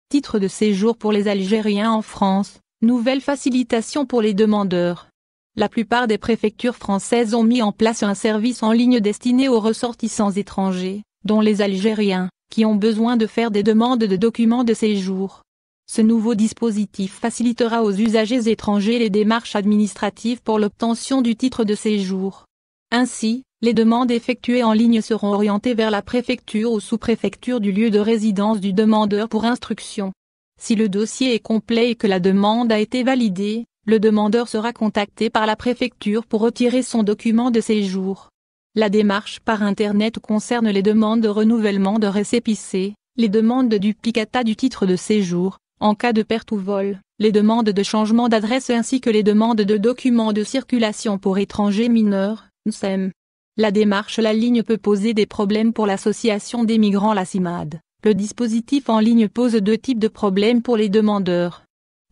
Titre de séjour pour les Algériens en France, nouvelle facilitation pour les demandeurs. La plupart des préfectures françaises ont mis en place un service en ligne destiné aux ressortissants étrangers, dont les Algériens, qui ont besoin de faire des demandes de documents de séjour. Ce nouveau dispositif facilitera aux usagers étrangers les démarches administratives pour l'obtention du titre de séjour. Ainsi, les demandes effectuées en ligne seront orientées vers la préfecture ou sous-préfecture du lieu de résidence du demandeur pour instruction. Si le dossier est complet et que la demande a été validée, le demandeur sera contacté par la préfecture pour retirer son document de séjour. La démarche par Internet concerne les demandes de renouvellement de récépissé, les demandes de duplicata du titre de séjour, en cas de perte ou vol, les demandes de changement d'adresse ainsi que les demandes de documents de circulation pour étrangers mineurs, NSEM. La démarche la ligne peut poser des problèmes pour l'association des migrants la CIMAD. Le dispositif en ligne pose deux types de problèmes pour les demandeurs.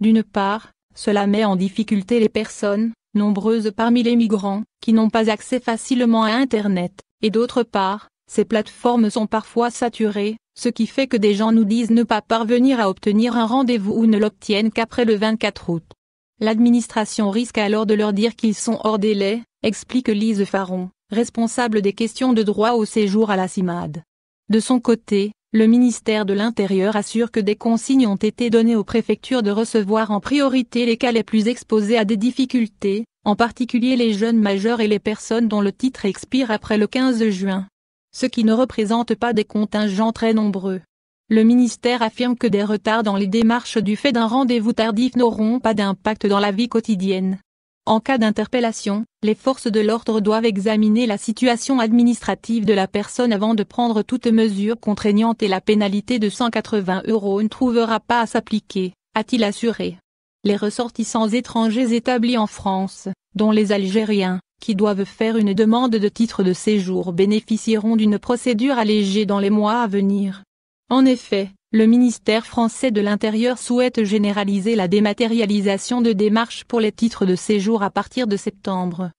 D'une part, cela met en difficulté les personnes, nombreuses parmi les migrants, qui n'ont pas accès facilement à Internet, et d'autre part, ces plateformes sont parfois saturées, ce qui fait que des gens nous disent ne pas parvenir à obtenir un rendez-vous ou ne l'obtiennent qu'après le 24 août. L'administration risque alors de leur dire qu'ils sont hors délai, explique Lise Faron, responsable des questions de droit au séjour à la CIMAD. De son côté, le ministère de l'Intérieur assure que des consignes ont été données aux préfectures de recevoir en priorité les cas les plus exposés à des difficultés, en particulier les jeunes majeurs et les personnes dont le titre expire après le 15 juin. Ce qui ne représente pas des contingents très nombreux. Le ministère affirme que des retards dans les démarches du fait d'un rendez-vous tardif n'auront pas d'impact dans la vie quotidienne. En cas d'interpellation, les forces de l'ordre doivent examiner la situation administrative de la personne avant de prendre toute mesure contraignante et la pénalité de 180 € ne trouvera pas à s'appliquer, a-t-il assuré. Les ressortissants étrangers établis en France, dont les Algériens, qui doivent faire une demande de titre de séjour bénéficieront d'une procédure allégée dans les mois à venir. En effet, le ministère français de l'Intérieur souhaite généraliser la dématérialisation de démarches pour les titres de séjour à partir de septembre.